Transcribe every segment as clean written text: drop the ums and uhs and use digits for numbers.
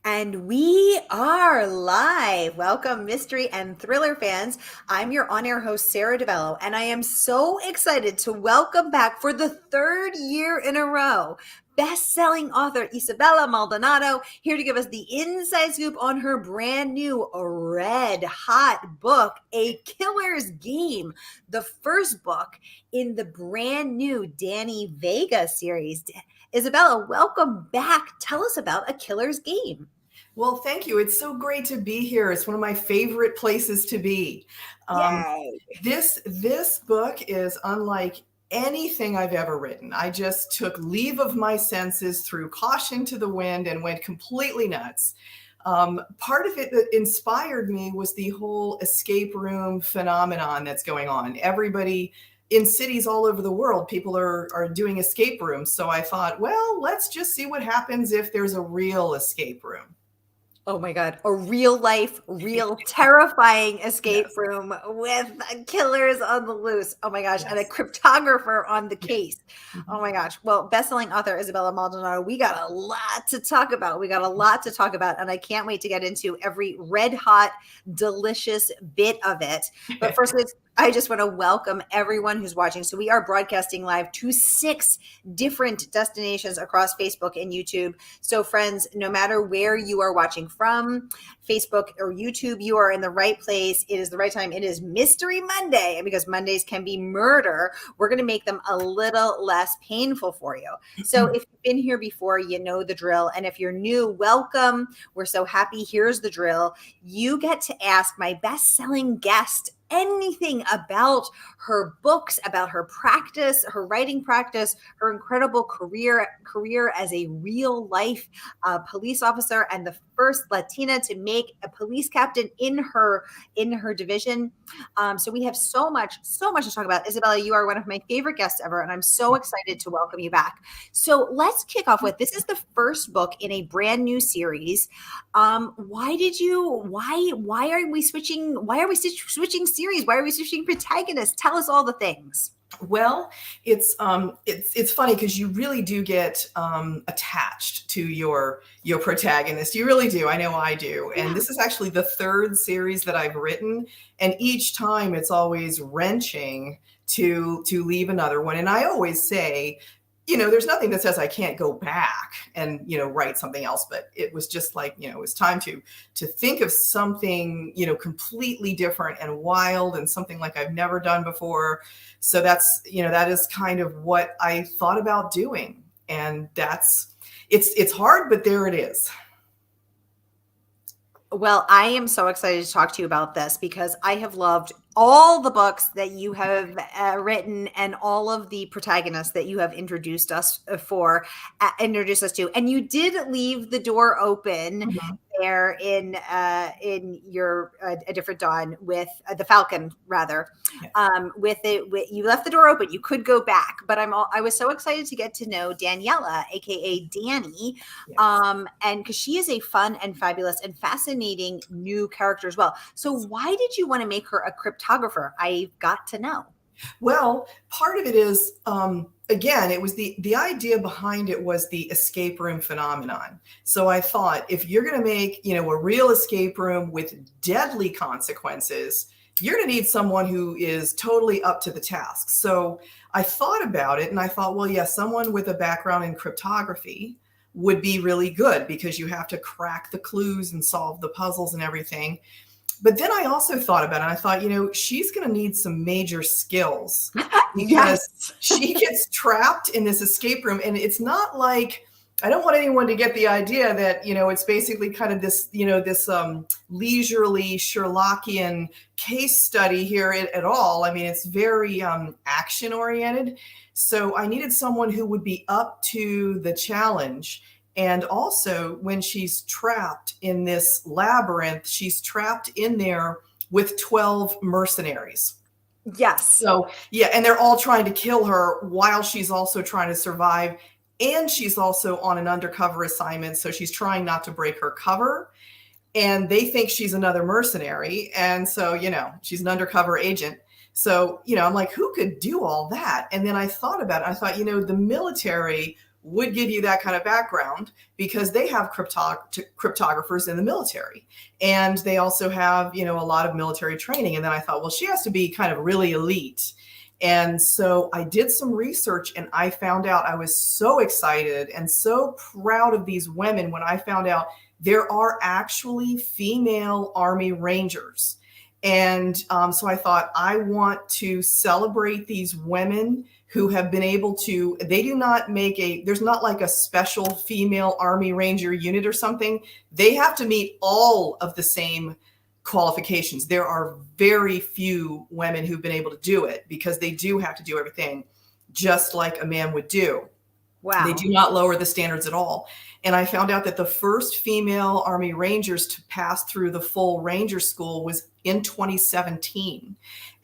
And we are live. Welcome, mystery and thriller fans. I'm your on air host, Sara DiVello, and I am so excited to welcome back for the third year in a row best-selling author Isabella Maldonado, here to give us the inside scoop on her brand new red hot book, A Killer's Game, the first book in the brand new Danny Vega series. Isabella, welcome back. Tell us about A Killer's Game. Well, thank you. It's so great to be here. It's one of my favorite places to be. Um, Yay. this book is unlike anything I've ever written. I just took leave of my senses, threw caution to the wind, and went completely nuts. Part of it that inspired me was the whole escape room phenomenon that's going on. Everybody in cities all over the world, people are doing escape rooms. So I thought, well, let's just see what happens if there's a real escape room. Oh my God. A real life, real terrifying escape Yes. room with killers on the loose. Oh my gosh. And a Yes. cryptographer on the Yes. case. Mhm. Oh my gosh. Well, best-selling author Isabella Maldonado, we got a lot to talk about. We got a lot to talk about. And I can't wait to get into every red hot, delicious bit of it. But first, I just want to welcome everyone who's watching. So we are broadcasting live to 6 different destinations across Facebook and YouTube. So friends, no matter where you are watching from, Facebook or YouTube, you are in the right place. It is the right time. It is Mystery Monday. And because Mondays can be murder, we're going to make them a little less painful for you. So if you've been here before, you know the drill. And if you're new, welcome. We're so happy. Here's the drill. You get to ask my best-selling guest anything about her books, about her practice, her writing practice, her incredible career as a real life police officer, and the first Latina to make a police captain in her division. So we have so much to talk about. Isabella, you are one of my favorite guests ever, and I'm so excited to welcome you back. So let's kick off with, this is the first book in a brand new series. Why are we switching series? Why are we switching protagonists? Tell us all the things. Well, it's funny because you really do get attached to your protagonist. You really do. I know I do. And this is actually the third series that I've written, and each time it's always wrenching to leave another one. And I always say, there's nothing that says I can't go back and, write something else. But it was just like, it was time to think of something, completely different and wild and something like I've never done before. So that's, that is kind of what I thought about doing. And it's hard, but there it is. Well, I am so excited to talk to you about this because I have loved all the books that you have written and all of the protagonists that you have introduced us to. And you did leave the door open there in your A Different Dawn with the Falcon, rather. Yes. You left the door open. You could go back, but I was so excited to get to know Daniela, aka Danny, Yes. and because she is a fun and fabulous and fascinating new character as well. So why did you want to make her a cryptographer? I've got to know. Well, part of it is, again, it was the idea behind it was the escape room phenomenon. So I thought, if you're going to make, a real escape room with deadly consequences, you're going to need someone who is totally up to the task. So I thought about it and I thought, well, yeah, someone with a background in cryptography would be really good because you have to crack the clues and solve the puzzles and everything. But then I also thought about it. And I thought, she's going to need some major skills because she gets trapped in this escape room. And it's not like, I don't want anyone to get the idea that, it's basically kind of this, this leisurely Sherlockian case study here at all. I mean, it's very action oriented. So I needed someone who would be up to the challenge. And also, when she's trapped in this labyrinth, she's trapped in there with 12 mercenaries. Yes. So, yeah, and they're all trying to kill her while she's also trying to survive. And she's also on an undercover assignment. So she's trying not to break her cover. And they think she's another mercenary. And so, she's an undercover agent. So, I'm like, who could do all that? And then I thought about it. I thought, the military would give you that kind of background because they have cryptographers in the military, and they also have, a lot of military training. And then I thought, well, she has to be kind of really elite. And so I did some research, and I found out, I was so excited and so proud of these women when I found out there are actually female Army Rangers. And so I thought, I want to celebrate these women who have been able to, they do not make there's not like a special female Army Ranger unit or something. They have to meet all of the same qualifications. There are very few women who've been able to do it because they do have to do everything just like a man would do. Wow. They do not lower the standards at all. And I found out that the first female Army Rangers to pass through the full Ranger School was in 2017.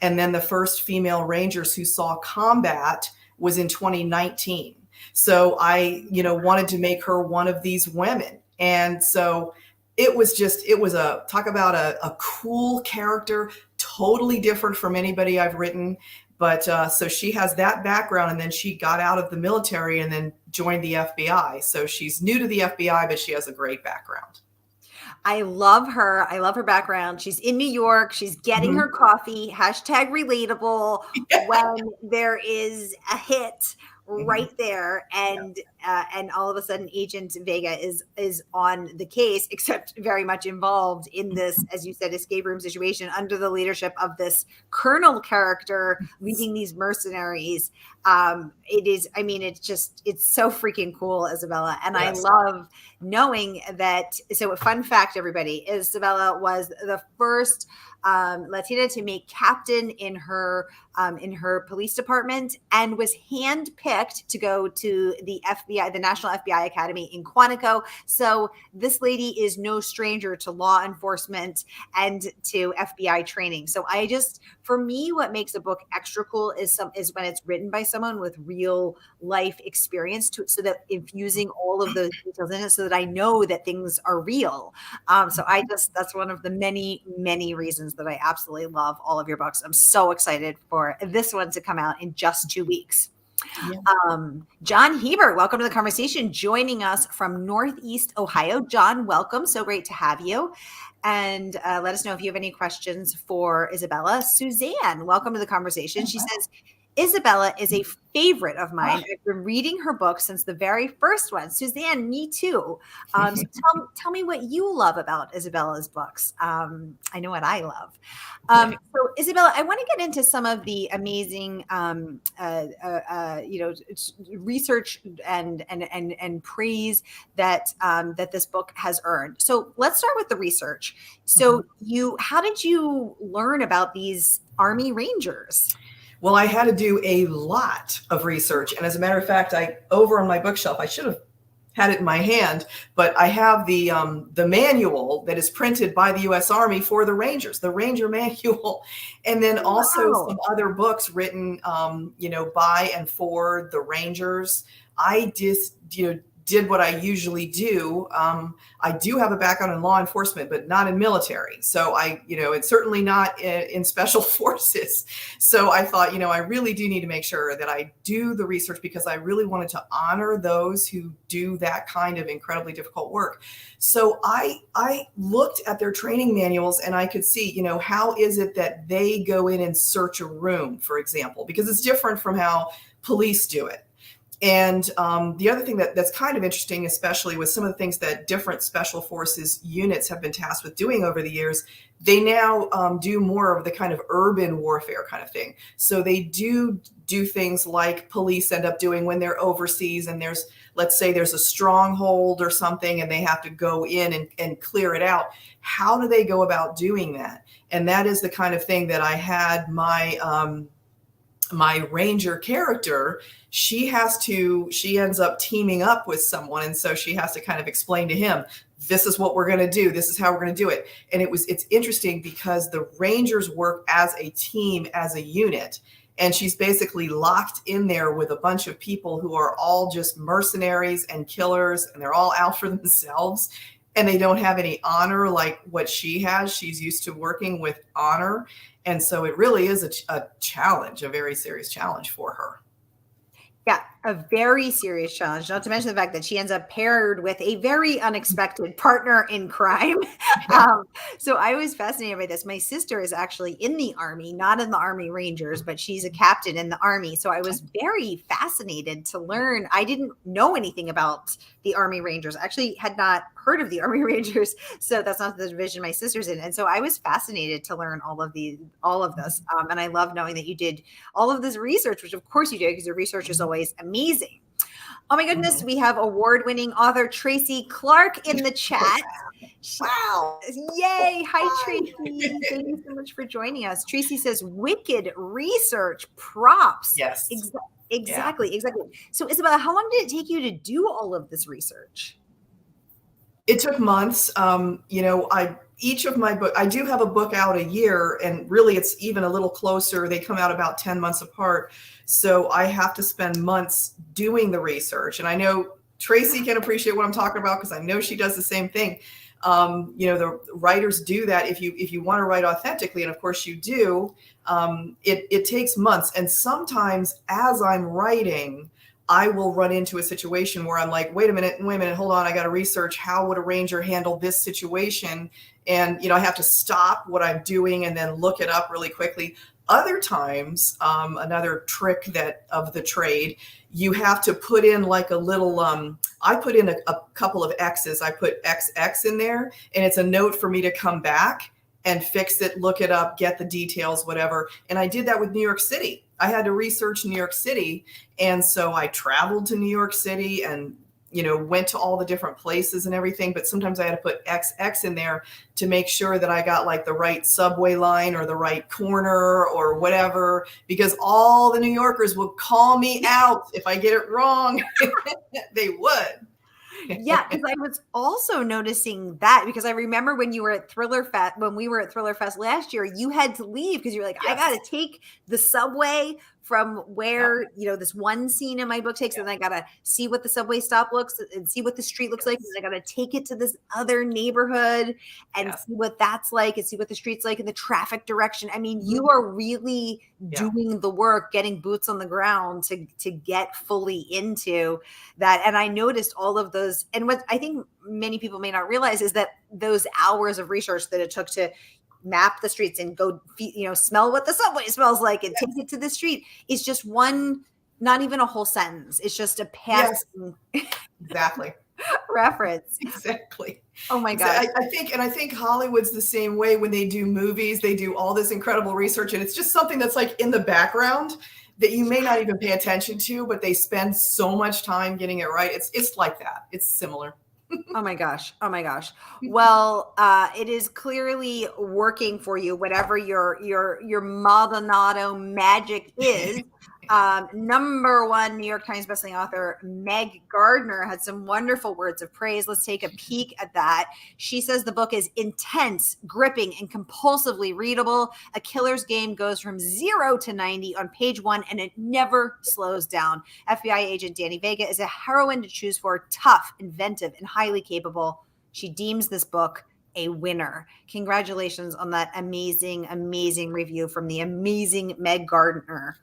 And then the first female Rangers who saw combat was in 2019. So I, wanted to make her one of these women. And so it was talk about a cool character, totally different from anybody I've written. But so she has that background, and then she got out of the military and then joined the FBI. So she's new to the FBI, but she has a great background. I love her. I love her background. She's in New York. She's getting her coffee. #relatable. Yeah. When there is a hit right there, and all of a sudden Agent Vega is on the case, except very much involved in this, as you said, escape room situation under the leadership of this colonel character leading these mercenaries. It's so freaking cool, Isabella. And yes. I love knowing that. So a fun fact, everybody, Isabella was the first Latina to make captain in her police department, and was handpicked to go to the FBI, the National FBI Academy in Quantico. So this lady is no stranger to law enforcement and to FBI training. So for me, what makes a book extra cool is when it's written by someone with real life experience so that infusing all of those details in it, so that I know that things are real. So that's one of the many, many reasons that I absolutely love all of your books. I'm so excited for this one to come out in just 2 weeks. Yeah. John Hebert, welcome to the conversation, joining us from Northeast Ohio. John, welcome. So great to have you. And let us know if you have any questions for Isabella. Suzanne, welcome to the conversation. She says, Isabella is a favorite of mine. I've been reading her book since the very first one. Suzanne, me too. So tell me what you love about Isabella's books. I know what I love. So Isabella, I want to get into some of the amazing, research and praise that this book has earned. So let's start with the research. So how did you learn about these Army Rangers? Well, I had to do a lot of research. And as a matter of fact, over on my bookshelf, I should have had it in my hand, but I have the manual that is printed by the U.S. Army for the Rangers, the Ranger Manual, and then also some other books written, by and for the Rangers. I just, did what I usually do. I do have a background in law enforcement, but not in military. So it's certainly not in special forces. So I thought, I really do need to make sure that I do the research, because I really wanted to honor those who do that kind of incredibly difficult work. So I looked at their training manuals, and I could see, how is it that they go in and search a room, for example, because it's different from how police do it. And the other thing that's kind of interesting, especially with some of the things that different special forces units have been tasked with doing over the years, they now do more of the kind of urban warfare kind of thing. So they do things like police end up doing when they're overseas, and let's say there's a stronghold or something, and they have to go in and clear it out. How do they go about doing that? And that is the kind of thing that I had my Ranger character, she ends up teaming up with someone. And so she has to kind of explain to him, this is what we're going to do. This is how we're going to do it. And it's interesting because the Rangers work as a team, as a unit. And she's basically locked in there with a bunch of people who are all just mercenaries and killers, and they're all out for themselves. And they don't have any honor like what she has. She's used to working with honor. And so it really is a challenge, a very serious challenge for her. Yeah, a very serious challenge, not to mention the fact that she ends up paired with a very unexpected partner in crime. So I was fascinated by this. My sister is actually in the Army, not in the Army Rangers, but she's a captain in the Army. So I was very fascinated to learn. I didn't know anything about the Army Rangers. I actually had not heard of the Army Rangers. So that's not the division my sister's in. And so I was fascinated to learn all of this. And I love knowing that you did all of this research, which of course you did, because your research is always amazing. Oh my goodness, we have award-winning author Tracy Clark in the chat. Wow. Yay. Hi, Tracy. Thank you so much for joining us. Tracy says, wicked research, props. Yes. Exactly. So Isabella, how long did it take you to do all of this research? It took months. Each of my book, I do have a book out a year, and really it's even a little closer. They come out about 10 months apart. So I have to spend months doing the research. And I know Tracy can appreciate what I'm talking about, because I know she does the same thing. The writers do that if you want to write authentically, and of course you do. It takes months. And sometimes as I'm writing, I will run into a situation where I'm like, wait a minute, hold on. I got to research, how would a ranger handle this situation? And, I have to stop what I'm doing and then look it up really quickly. Other times, another trick of the trade, you have to put in like a little, I put in a couple of X's. I put XX in there, and it's a note for me to come back and fix it, look it up, get the details, whatever. And I did that with New York City. I had to research New York City. And so I traveled to New York City and, went to all the different places and everything. But sometimes I had to put XX in there to make sure that I got like the right subway line or the right corner or whatever, because all the New Yorkers would call me out if I get it wrong. They would. Yeah, because I was also noticing that, because I remember when you were at Thriller Fest, when we were at Thriller Fest last year, you had to leave because you were like, yes, I got to take the subway from where, this one scene in my book takes, and I got to see what the subway stop looks and see what the street looks like. And I got to take it to this other neighborhood and see what that's like and see what the street's like in the traffic direction. I mean, you are really doing the work, getting boots on the ground to get fully into that. And I noticed all of those. And what I think many people may not realize is that those hours of research that it took to map the streets and go, smell what the subway smells like and take it to the street is just one, not even a whole sentence. It's just a passing exactly reference. Exactly. Oh my God. I think Hollywood's the same way. When they do movies, they do all this incredible research, and it's just something that's like in the background that you may not even pay attention to, but they spend so much time getting it right. It's like that. It's similar. Oh my gosh. Well, it is clearly working for you, whatever your Maldonado magic is. Number one New York Times bestselling author Meg Gardiner had some wonderful words of praise. Let's take a peek at that. She says the book is intense, gripping, and compulsively readable. A killer's game goes from 0 to 90 on page 1, and it never slows down. FBI agent Danny Vega is a heroine to choose for, tough, inventive, and highly capable. She deems this book a winner. Congratulations on that amazing, amazing review from the amazing Meg Gardiner.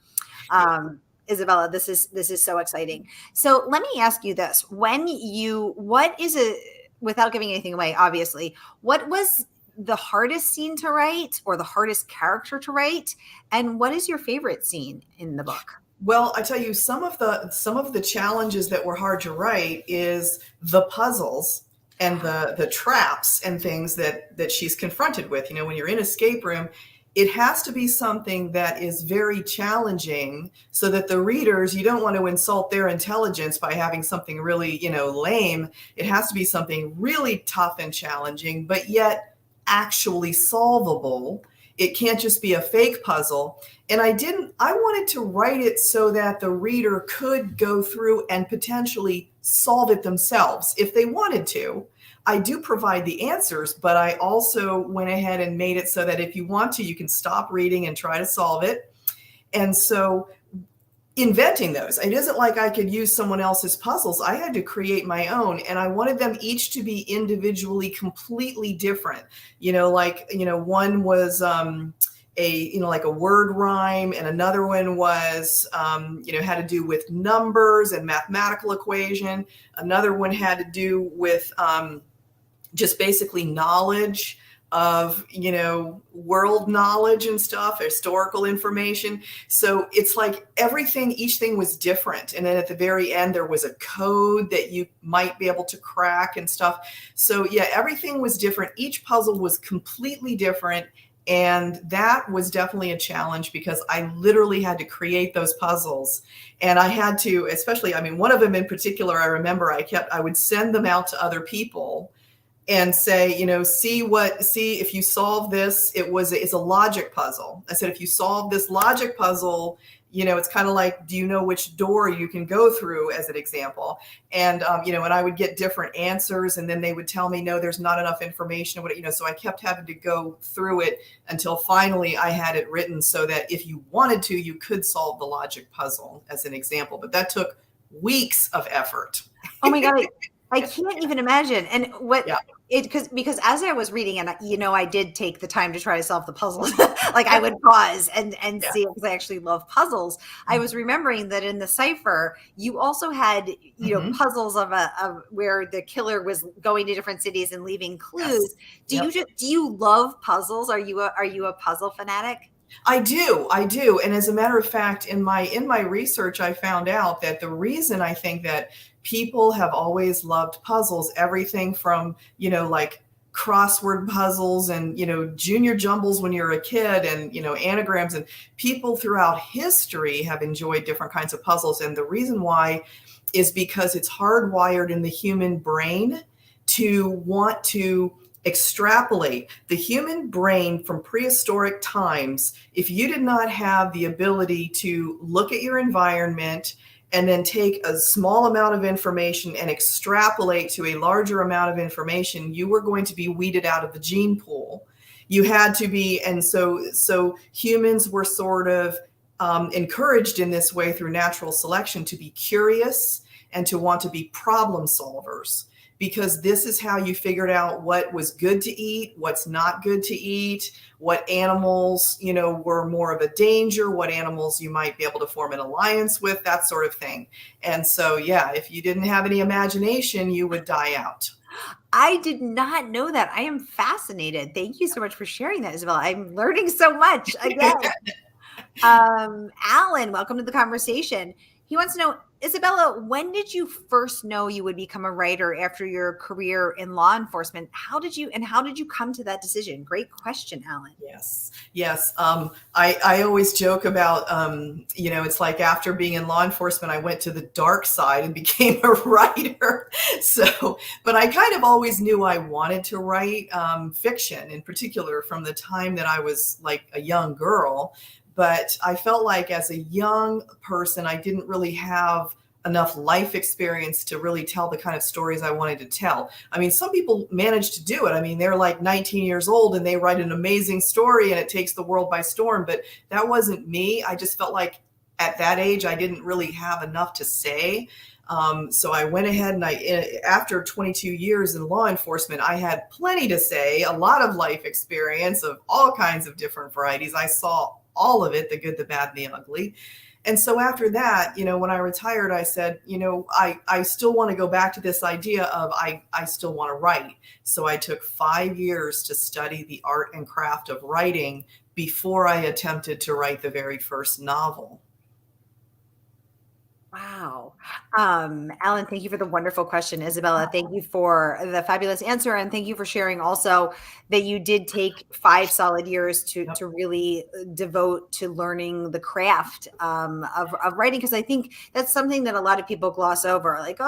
Isabella, this is so exciting. So let me ask you this. Without giving anything away, obviously, what was the hardest scene to write or the hardest character to write? And what is your favorite scene in the book? Well, I tell you, some of the challenges that were hard to write is the puzzles and the traps and things that she's confronted with. When you're in an escape room, it has to be something that is very challenging so that the readers, you don't want to insult their intelligence by having something really, lame. It has to be something really tough and challenging, but yet actually solvable. It can't just be a fake puzzle. And I wanted to write it so that the reader could go through and potentially solve it themselves if they wanted to. I do provide the answers, but I also went ahead and made it so that if you want to, you can stop reading and try to solve it. And so inventing those, it isn't like I could use someone else's puzzles. I had to create my own, and I wanted them each to be individually completely different. One was, like a word rhyme, and another one was, had to do with numbers and mathematical equation. Another one had to do with just basically knowledge of, world knowledge and stuff, historical information. So it's like each thing was different. And then at the very end, there was a code that you might be able to crack and stuff. So yeah, everything was different. Each puzzle was completely different. And that was definitely a challenge because I literally had to create those puzzles. And I had to, especially, one of them in particular, I remember I would send them out to other people and say, see if you solve this, it's a logic puzzle. I said, if you solve this logic puzzle, it's kind of like, do you know which door you can go through, as an example? And, and I would get different answers, and then they would tell me, no, there's not enough information. So I kept having to go through it until finally I had it written so that if you wanted to, you could solve the logic puzzle, as an example. But that took weeks of effort. Oh my God. I can't even imagine. And because as I was reading, and I did take the time to try to solve the puzzles. Like I would pause and see it, because I actually love puzzles. I was remembering that in the Cipher, you also had, puzzles of where the killer was going to different cities and leaving clues. Yes. Do you love puzzles? Are you a puzzle fanatic? I do. And as a matter of fact, in my research, I found out that the reason I think that people have always loved puzzles, everything from, like crossword puzzles and, junior jumbles when you're a kid, and, anagrams, and people throughout history have enjoyed different kinds of puzzles. And the reason why is because it's hardwired in the human brain to want to extrapolate. The human brain from prehistoric times, if you did not have the ability to look at your environment and then take a small amount of information and extrapolate to a larger amount of information, you were going to be weeded out of the gene pool. You had to be, and so humans were sort of encouraged in this way through natural selection to be curious and to want to be problem solvers, because this is how you figured out what was good to eat, what's not good to eat, what animals, were more of a danger, what animals you might be able to form an alliance with, that sort of thing. And so, yeah, if you didn't have any imagination, you would die out. I did not know that. I am fascinated. Thank you so much for sharing that, Isabella. I'm learning so much again. Alan, welcome to the conversation. He wants to know, Isabella, when did you first know you would become a writer after your career in law enforcement? How did you come to that decision? Great question, Alan. Yes. I always joke about, it's like after being in law enforcement, I went to the dark side and became a writer. But I kind of always knew I wanted to write fiction, in particular from the time that I was like a young girl. But I felt like as a young person, I didn't really have enough life experience to really tell the kind of stories I wanted to tell. Some people manage to do it. They're like 19 years old and they write an amazing story and it takes the world by storm. But that wasn't me. I just felt like at that age, I didn't really have enough to say. So I went ahead and after 22 years in law enforcement, I had plenty to say, a lot of life experience of all kinds of different varieties. I saw all of it, the good, the bad, and the ugly. And so after that, when I retired, I said, I still want to go back to this idea of I still want to write. So I took 5 years to study the art and craft of writing before I attempted to write the very first novel. Wow. Alan, thank you for the wonderful question. Isabella, thank you for the fabulous answer. And thank you for sharing also that you did take 5 solid years to really devote to learning the craft of writing. Because I think that's something that a lot of people gloss over, like,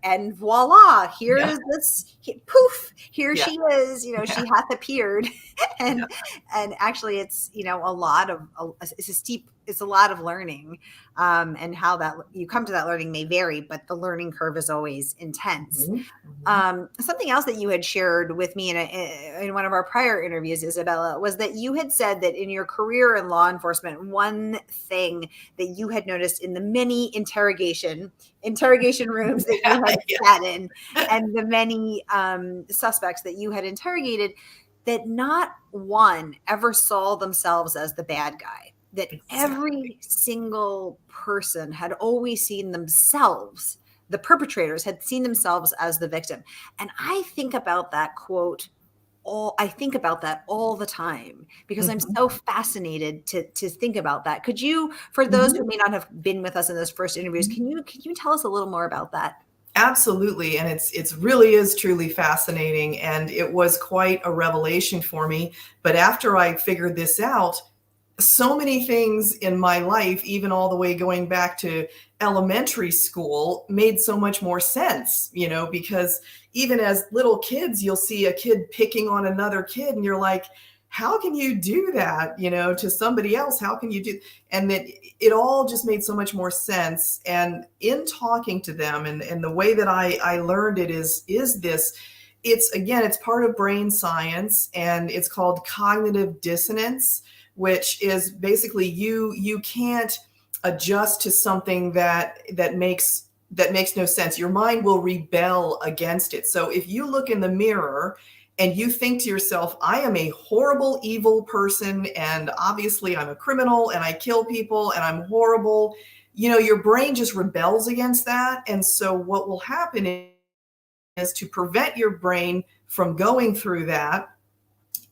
and voila, here's this, poof, here she is, she hath appeared. And actually it's, it's a lot of learning, and how that you come to that learning may vary, but the learning curve is always intense. Something else that you had shared with me in one of our prior interviews, Isabella, was that you had said that in your career in law enforcement, one thing that you had noticed in the many interrogation rooms that you had sat in, and the many suspects that you had interrogated, that not one ever saw themselves as the bad guy, that every single person had always seen themselves, the perpetrators had seen themselves as the victim. And I think about that quote I think about that all the time because I'm so fascinated to think about that. Could you, for those who may not have been with us in those first interviews, can you tell us a little more about that? Absolutely. And it's really is truly fascinating. And it was quite a revelation for me. But after I figured this out, so many things in my life, even all the way going back to elementary school, made so much more sense, because even as little kids, you'll see a kid picking on another kid and you're like, how can you do that, to somebody else? How can you do? And that it all just made so much more sense. And in talking to them and the way that I learned it is this, it's part of brain science, and it's called cognitive dissonance, which is basically you can't adjust to something that makes no sense. Your mind will rebel against it. So if you look in the mirror and you think to yourself, I am a horrible, evil person, and obviously I'm a criminal and I kill people and I'm horrible, your brain just rebels against that. And so what will happen is to prevent your brain from going through that,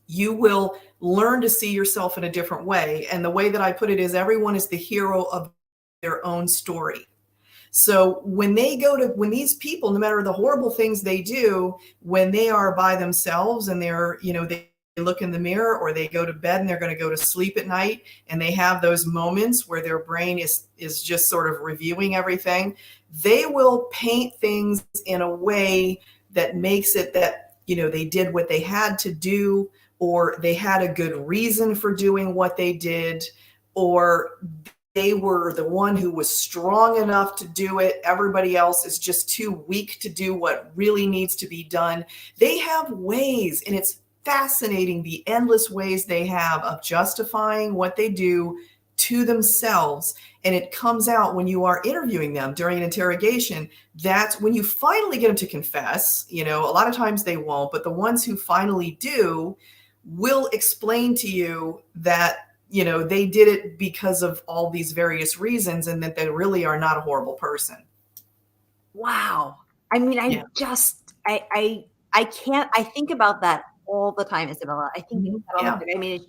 you will learn to see yourself in a different way. And the way that I put it is everyone is the hero of their own story. So when these people, no matter the horrible things they do, when they are by themselves and they look in the mirror or they go to bed and they're going to go to sleep at night and they have those moments where their brain is just sort of reviewing everything, they will paint things in a way that makes it that, they did what they had to do, or they had a good reason for doing what they did, or they were the one who was strong enough to do it. Everybody else is just too weak to do what really needs to be done. They have ways, and it's fascinating the endless ways they have of justifying what they do to themselves. And it comes out when you are interviewing them during an interrogation. That's when you finally get them to confess. A lot of times they won't, but the ones who finally do will explain to you that they did it because of all these various reasons and that they really are not a horrible person. Wow. I mean, I can't, I think about that all the time, Isabella. I think about that all the time. I mean,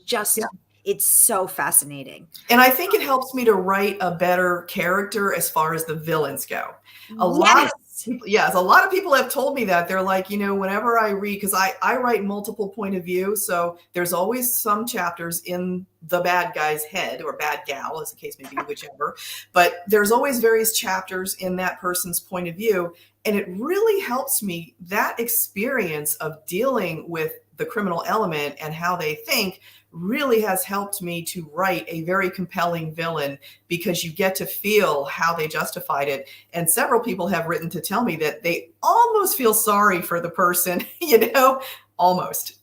it's so fascinating. And I think it helps me to write a better character as far as the villains go. A lot of people have told me that. They're like, whenever I read, because I write multiple point of view. So there's always some chapters in the bad guy's head, or bad gal, as the case may be, whichever. But there's always various chapters in that person's point of view. And it really helps me, that experience of dealing with the criminal element and how they think really has helped me to write a very compelling villain, because you get to feel how they justified it. And several people have written to tell me that they almost feel sorry for the person, almost.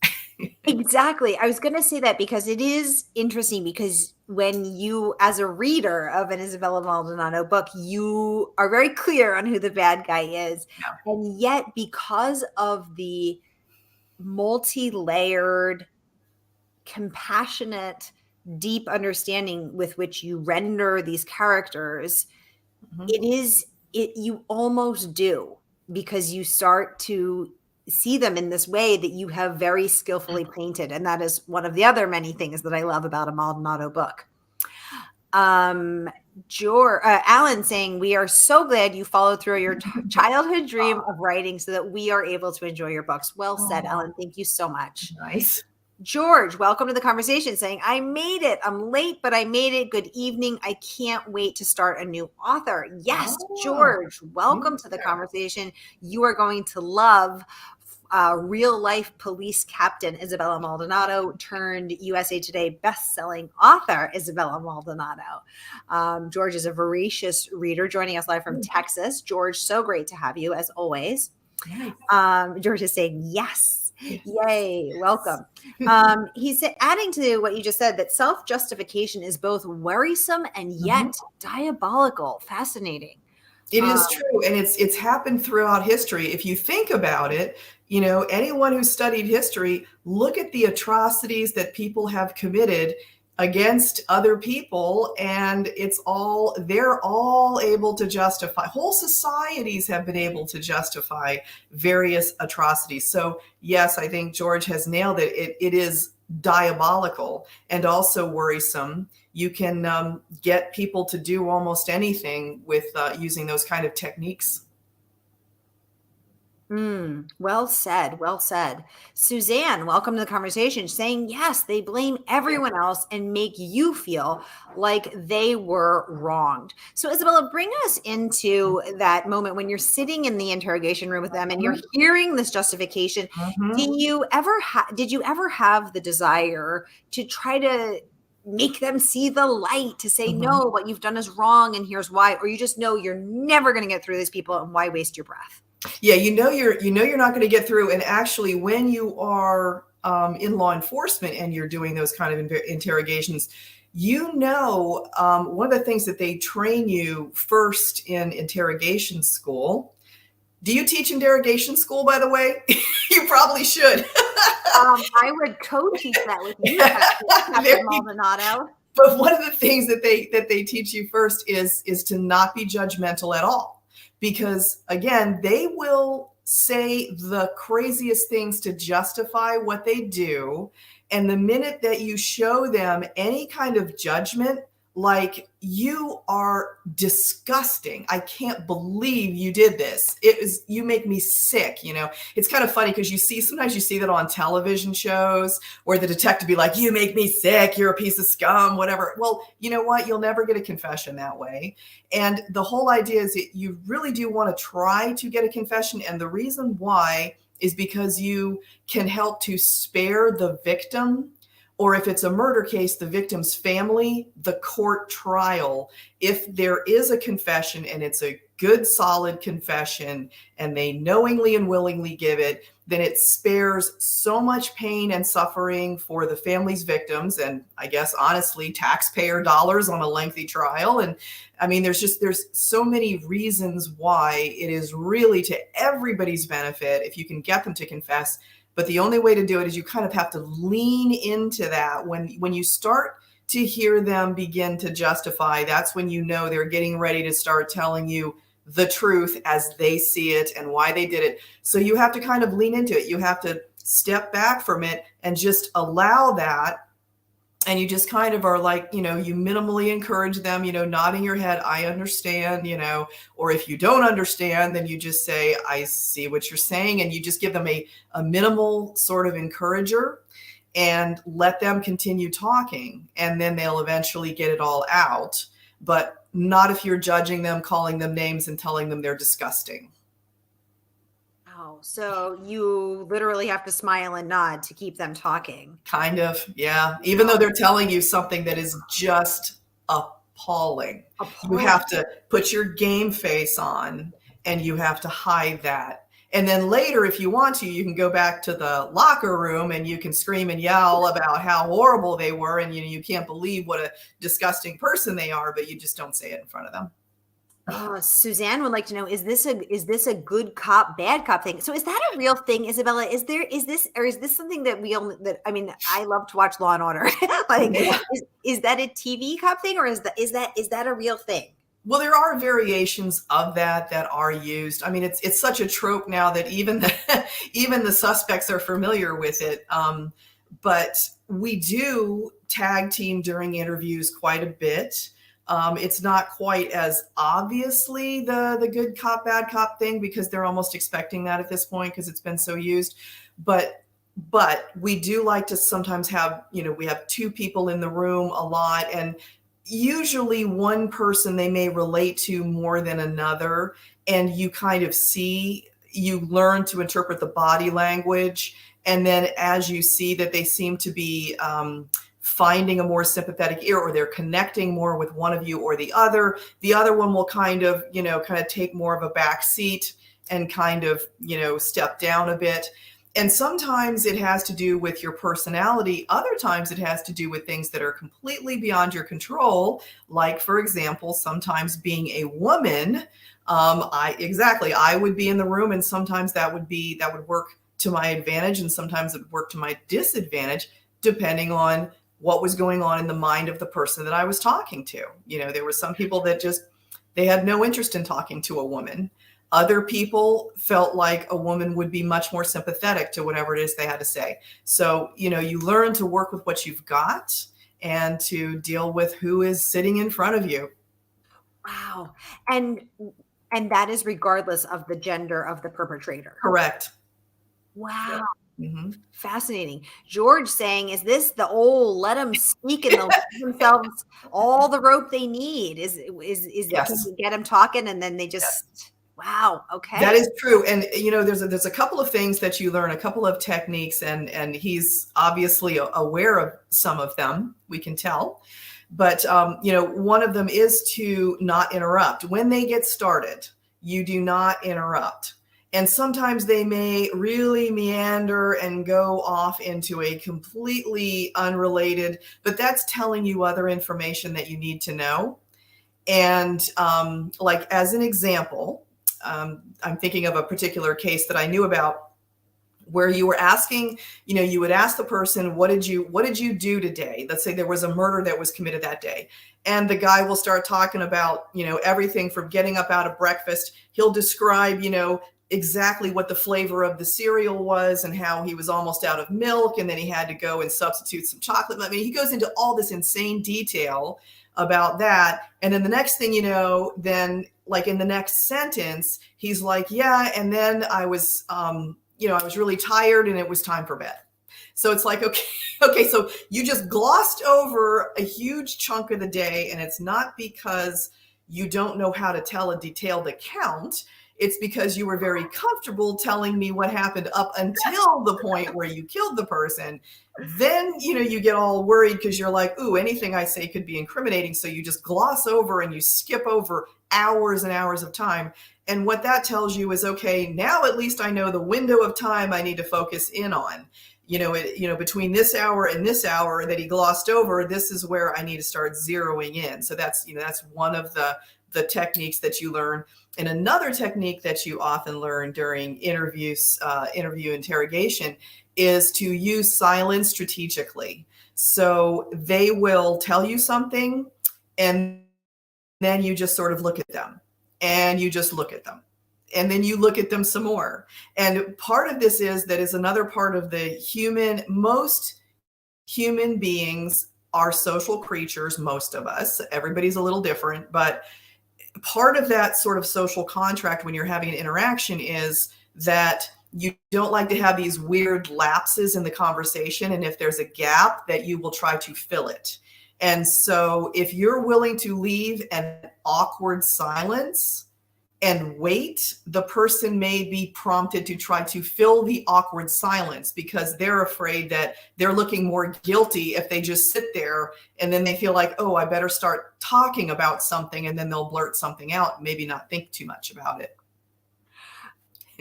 Exactly. I was going to say that because it is interesting, because when you, as a reader of an Isabella Maldonado book, you are very clear on who the bad guy is. Yeah. And yet, because of the multi-layered, compassionate, deep understanding with which you render these characters, you almost do, because you start to see them in this way that you have very skillfully painted. And that is one of the other many things that I love about a Maldonado book. Alan saying, we are so glad you followed through your childhood dream of writing so that we are able to enjoy your books. Well said, Alan. Thank you so much. Nice. George, welcome to the conversation, saying, I made it. I'm late, but I made it. Good evening. I can't wait to start a new author. Yes, George, welcome to the conversation. You are going to love real life police captain Isabella Maldonado turned USA Today best-selling author Isabella Maldonado. George is a voracious reader, joining us live from Texas. George, so great to have you as always. George is saying yes. Yay, welcome. He's adding to what you just said, that self-justification is both worrisome and yet diabolical. Fascinating. It is true, and it's happened throughout history. If you think about it, anyone who studied history, look at the atrocities that people have committed against other people, and they're all able to justify. Whole societies have been able to justify various atrocities. So yes, I think George has nailed it. It is diabolical and also worrisome. You can get people to do almost anything with using those kind of techniques. Well said. Well said. Suzanne, welcome to the conversation. Saying yes, they blame everyone else and make you feel like they were wronged. So, Isabella, bring us into that moment when you're sitting in the interrogation room with them and you're hearing this justification. Did you ever have the desire to try to make them see the light, to say, no, what you've done is wrong and here's why, or you just know you're never going to get through these people and why waste your breath? Yeah, you're not going to get through. And actually, when you are in law enforcement and you're doing those kind of interrogations, one of the things that they train you first in interrogation school. Do you teach interrogation school, by the way? You probably should. I would co-teach that with you, Isabella Maldonado. But one of the things that they teach you first is to not be judgmental at all. Because again, they will say the craziest things to justify what they do. And the minute that you show them any kind of judgment, like, you are disgusting, I can't believe you did this, you make me sick. It's kind of funny because sometimes you see that on television shows where the detective be like, you make me sick, you're a piece of scum, whatever. Well, you know what? You'll never get a confession that way. And the whole idea is that you really do want to try to get a confession. And the reason why is because you can help to spare the victim, or if it's a murder case, the victim's family, the court trial. If there is a confession and it's a good, solid confession and they knowingly and willingly give it, then it spares so much pain and suffering for the family's victims. And I guess, honestly, taxpayer dollars on a lengthy trial. And I mean, there's so many reasons why it is really to everybody's benefit if you can get them to confess. But the only way to do it is you kind of have to lean into that. When you start to hear them begin to justify, that's when you know they're getting ready to start telling you the truth as they see it and why they did it. So you have to kind of lean into it. You have to step back from it and just allow that. And you just kind of are like, you minimally encourage them, nodding your head, I understand, or if you don't understand, then you just say, I see what you're saying. And you just give them a minimal sort of encourager and let them continue talking. And then they'll eventually get it all out, but not if you're judging them, calling them names and telling them they're disgusting. So you literally have to smile and nod to keep them talking. Kind of, yeah. Even though they're telling you something that is just appalling. You have to put your game face on and you have to hide that. And then later, if you want to, you can go back to the locker room and you can scream and yell about how horrible they were. And you can't believe what a disgusting person they are, but you just don't say it in front of them. Suzanne would like to know, is this a good cop, bad cop thing? So is that a real thing, Isabella? Is this something that I love to watch Law and Order. Is that a TV cop thing, or is that a real thing? Well, there are variations of that are used. I mean, it's such a trope now that even the suspects are familiar with it. But we do tag team during interviews quite a bit. It's not quite as obviously the good cop, bad cop thing because they're almost expecting that at this point because it's been so used. But we do like to sometimes have, we have two people in the room a lot, and usually one person they may relate to more than another. And you kind of you learn to interpret the body language. And then as you see that they seem to be finding a more sympathetic ear, or they're connecting more with one of you or the other one will kind of take more of a back seat and kind of, step down a bit. And sometimes it has to do with your personality. Other times it has to do with things that are completely beyond your control. Like, for example, sometimes being a woman, I would be in the room, and sometimes that would work to my advantage, and sometimes it would work to my disadvantage, depending on what was going on in the mind of the person that I was talking to. There were some people that they had no interest in talking to a woman. Other people felt like a woman would be much more sympathetic to whatever it is they had to say. So, you learn to work with what you've got and to deal with who is sitting in front of you. Wow. And that is regardless of the gender of the perpetrator. Correct. Wow. Yeah. Mm-hmm. Fascinating. George saying, is this the old let them speak and they'll give themselves all the rope they need? Is Yes. Can you get them talking and then they just, yes. Wow. Okay. That is true. And, there's a couple of things that you learn, a couple of techniques, and he's obviously aware of some of them, we can tell. But, one of them is to not interrupt. When they get started, you do not interrupt. And sometimes they may really meander and go off into a completely unrelated, but that's telling you other information that you need to know. And like as an example, I'm thinking of a particular case that I knew about where you were asking, you would ask the person, what did you do today? Let's say there was a murder that was committed that day. And the guy will start talking about, everything from getting up out of breakfast. He'll describe, exactly what the flavor of the cereal was and how he was almost out of milk. And then he had to go and substitute some chocolate. I mean, he goes into all this insane detail about that. And then the next thing you know, then like in the next sentence, he's like, yeah. And then I was, I was really tired and it was time for bed. So it's like, okay, so you just glossed over a huge chunk of the day, and it's not because you don't know how to tell a detailed account. It's because you were very comfortable telling me what happened up until the point where you killed the person. Then, you get all worried because you're like, ooh, anything I say could be incriminating. So you just gloss over and you skip over hours and hours of time. And what that tells you is, okay, now at least I know the window of time I need to focus in on. Between this hour and this hour that he glossed over, this is where I need to start zeroing in. So that's one of the techniques that you learn. And another technique that you often learn during interview interrogation is to use silence strategically. So they will tell you something, and then you just sort of look at them, and you just look at them. And then you look at them some more. And part of this is another part of most human beings are social creatures, most of us. Everybody's a little different, but part of that sort of social contract when you're having an interaction is that you don't like to have these weird lapses in the conversation. And if there's a gap, that you will try to fill it. And so if you're willing to leave an awkward silence and wait, the person may be prompted to try to fill the awkward silence because they're afraid that they're looking more guilty if they just sit there, and then they feel like, oh, I better start talking about something, and then they'll blurt something out, maybe not think too much about it.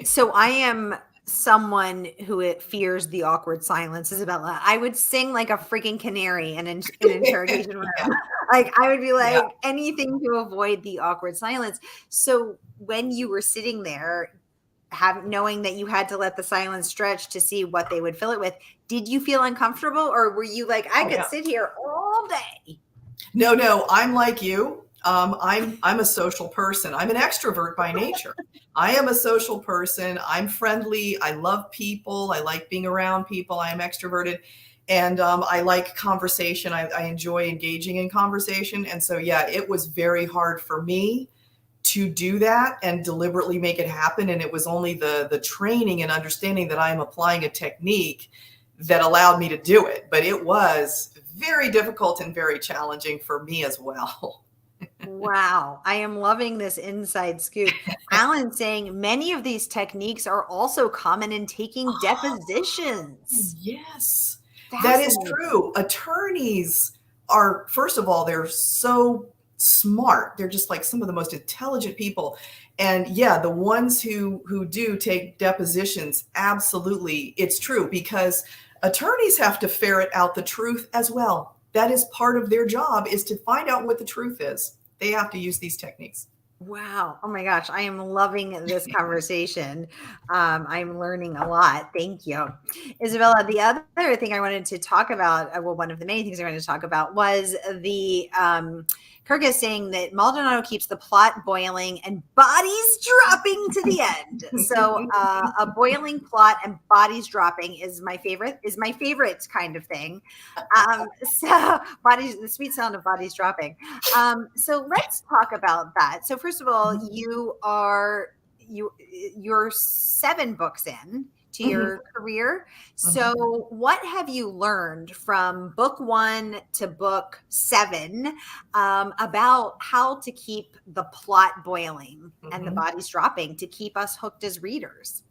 So I am someone who fears the awkward silence, Isabella. I would sing like a freaking canary in an interrogation room. Yeah. Like I would be like anything to avoid the awkward silence. So when you were sitting there, knowing that you had to let the silence stretch to see what they would fill it with, did you feel uncomfortable, or were you like, I could sit here all day? No, I'm like you. I'm a social person. I'm an extrovert by nature. I am a social person. I'm friendly. I love people. I like being around people. I am extroverted. And I like conversation. I enjoy engaging in conversation. And so, it was very hard for me to do that and deliberately make it happen. And it was only the training and understanding that I'm applying a technique that allowed me to do it. But it was very difficult and very challenging for me as well. Wow. I am loving this inside scoop. Alan saying many of these techniques are also common in taking depositions. Yes, that is true. Attorneys are, first of all, they're so smart. They're just like some of the most intelligent people. And the ones who do take depositions, absolutely, it's true, because attorneys have to ferret out the truth as well. That is part of their job, is to find out what the truth is. They have to use these techniques. Wow. Oh my gosh. I am loving this conversation. I'm learning a lot. Thank you. Isabella, the other thing I wanted to talk about, well, one of the main things I wanted to talk about was the Kirk is saying that Maldonado keeps the plot boiling and bodies dropping to the end. So a boiling plot and bodies dropping is my favorite kind of thing. So bodies, the sweet sound of bodies dropping. So let's talk about that. So first of all, you're 7 books in to your career. So what have you learned from book 1 to book 7 about how to keep the plot boiling and the bodies dropping to keep us hooked as readers?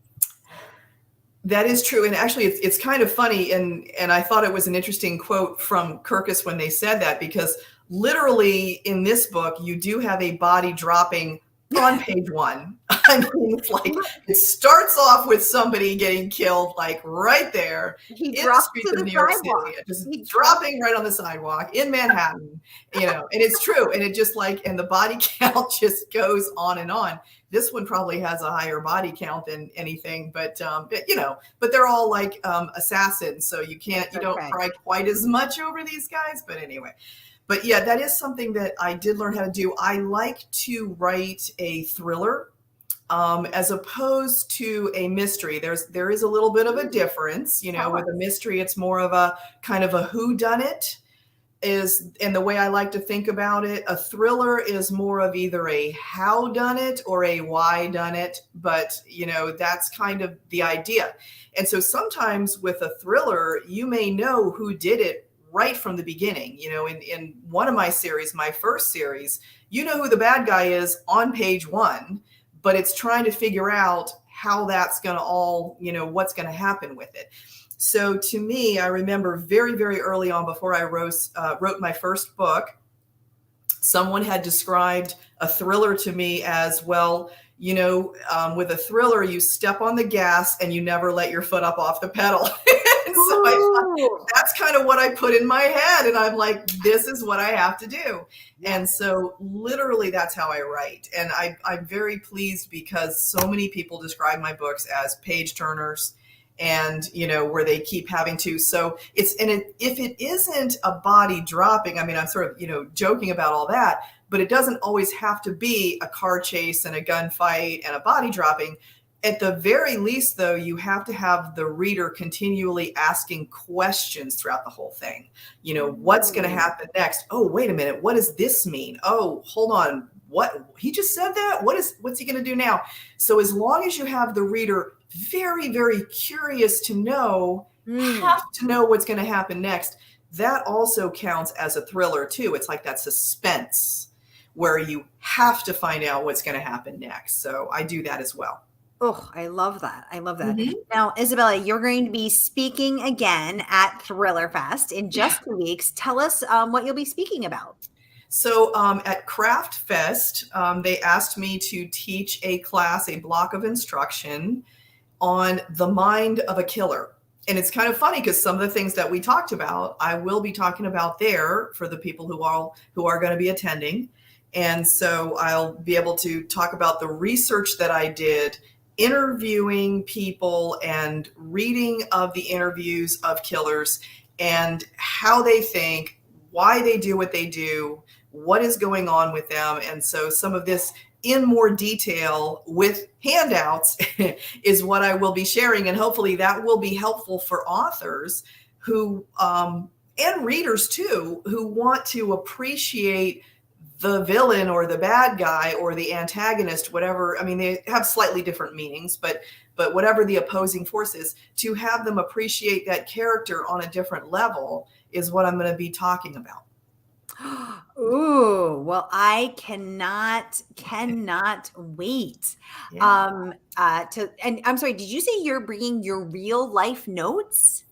That is true. And actually, it's kind of funny. And I thought it was an interesting quote from Kirkus when they said that, because literally in this book, you do have a body dropping on page 1. I mean, it's like it starts off with somebody getting killed, like right there He in the drops streets to of the New York sidewalk. City, just dropping right on the sidewalk in Manhattan, and it's true. And it just and the body count just goes on and on. This one probably has a higher body count than anything, but they're all like assassins, so you don't cry quite as much over these guys. But anyway, but yeah, that is something that I did learn how to do. I like to write a thriller as opposed to a mystery. There is a little bit of a difference, with a mystery. It's more of a kind of a whodunit. And the way I like to think about it, a thriller is more of either a how done it or a why done it, but that's kind of the idea. And so sometimes with a thriller, you may know who did it right from the beginning. In one of my series, my first series, you know who the bad guy is on page 1, but it's trying to figure out how that's going to all, what's going to happen with it. So to me, I remember very, very early on, before I wrote my first book, someone had described a thriller to me as, well, with a thriller, you step on the gas and you never let your foot up off the pedal. And so I thought, that's kind of what I put in my head. And I'm like, this is what I have to do. And so literally that's how I write. And I'm very pleased, because so many people describe my books as page turners, and where they keep having to. So if it isn't a body dropping, I mean, I'm sort of joking about all that, but it doesn't always have to be a car chase and a gunfight and a body dropping. At the very least, though, you have to have the reader continually asking questions throughout the whole thing. What's going to happen next? Oh, wait a minute, what does this mean? Oh, hold on, what, he just said that? What's he going to do now? So as long as you have the reader very, very curious to know, have to know what's going to happen next, that also counts as a thriller too. It's like that suspense where you have to find out what's going to happen next. So I do that as well. Oh, I love that. I love that. Now, Isabella, you're going to be speaking again at Thriller Fest in just 2 weeks. Tell us what you'll be speaking about. So at Craft Fest, they asked me to teach a class, a block of instruction on the mind of a killer. And it's kind of funny, because some of the things that we talked about, I will be talking about there for the people who are going to be attending. And so I'll be able to talk about the research that I did, interviewing people and reading of the interviews of killers and how they think, why they do what they do, what is going on with them. And so some of this in more detail with handouts is what I will be sharing. And hopefully that will be helpful for authors who, and readers too, who want to appreciate the villain or the bad guy or the antagonist, whatever. I mean, they have slightly different meanings, but whatever the opposing force is, to have them appreciate that character on a different level is what I'm going to be talking about. Ooh, well, I cannot wait. Yeah. And I'm sorry, did you say you're bringing your real life notes?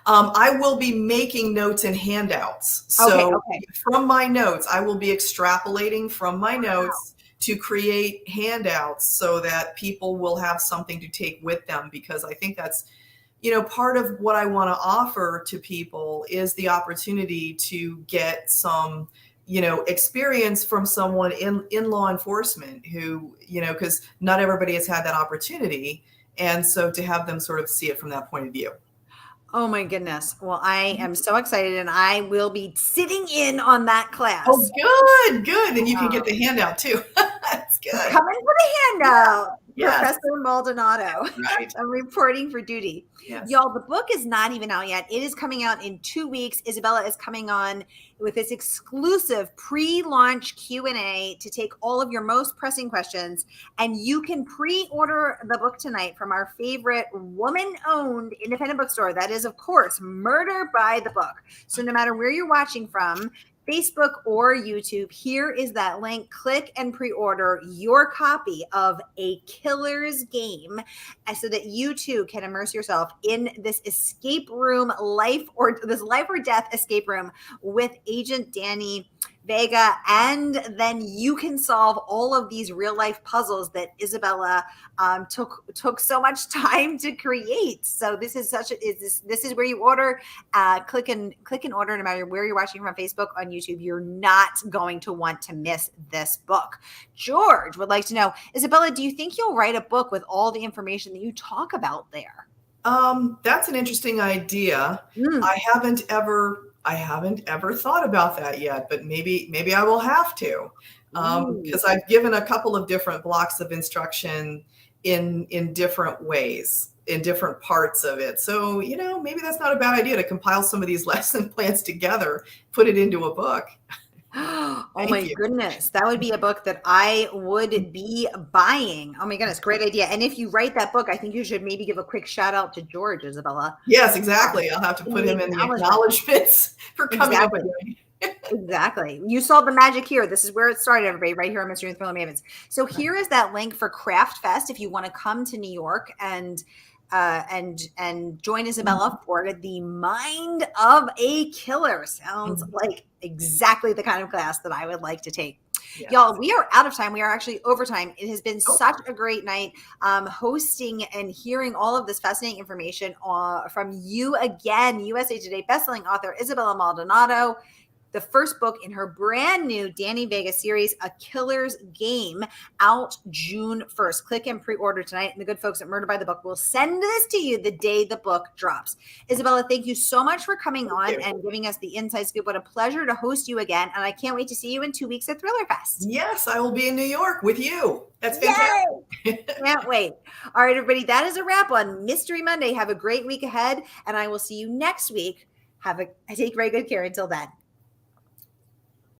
I will be making notes and handouts. So from my notes, I will be extrapolating from my notes to create handouts so that people will have something to take with them, because I think that's, part of what I want to offer to people is the opportunity to get some experience from someone in law enforcement who, because not everybody has had that opportunity. And so to have them sort of see it from that point of view. Oh my goodness. Well, I am so excited, and I will be sitting in on that class. Oh, good. And you can get the handout too. That's good. Come in for the handout. Yes. Professor Maldonado. Right. I'm reporting for duty. Yes. Y'all, the book is not even out yet. It is coming out in 2 weeks. Isabella is coming on with this exclusive pre-launch Q&A to take all of your most pressing questions. And you can pre-order the book tonight from our favorite woman-owned independent bookstore. That is, of course, Murder by the Book. So no matter where you're watching from, Facebook or YouTube, here is that link. Click and pre-order your copy of A Killer's Game so that you too can immerse yourself in this escape room life or death escape room with Agent Danny Vega, and then you can solve all of these real life puzzles that Isabella took so much time to create. So this is this is where you order. Click and order no matter where you're watching from, Facebook, on YouTube. You're not going to want to miss this book. George would like to know, Isabella, do you think you'll write a book with all the information that you talk about there? That's an interesting idea. I haven't ever thought about that yet, but maybe I will have to, because I've given a couple of different blocks of instruction in different ways, in different parts of it. So, maybe that's not a bad idea to compile some of these lesson plans together, put it into a book. Oh my goodness. That would be a book that I would be buying. Oh my goodness. Great idea. And if you write that book, I think you should maybe give a quick shout out to George, Isabella. Yes, exactly. I'll have to put him in the acknowledgements for coming up with it. Exactly. You saw the magic here. This is where it started, everybody, right here on Mystery and Thriller Mavens. So here is that link for Craft Fest if you want to come to New York and join Isabella for the Mind of a Killer. Sounds like exactly the kind of class that I would like to take. Yes. Y'all, we are out of time. We are actually overtime. It has been such a great night hosting and hearing all of this fascinating information from you again, USA Today bestselling author Isabella Maldonado. The first book in her brand new Danny Vega series, A Killer's Game, out June 1st. Click and pre-order tonight, and the good folks at Murder by the Book will send this to you the day the book drops. Isabella, thank you so much for coming on and giving us the inside scoop. What a pleasure to host you again, and I can't wait to see you in 2 weeks at Thriller Fest. Yes, I will be in New York with you. That's fantastic. Can't wait. All right, everybody, that is a wrap on Mystery Monday. Have a great week ahead, and I will see you next week. Take very good care until then.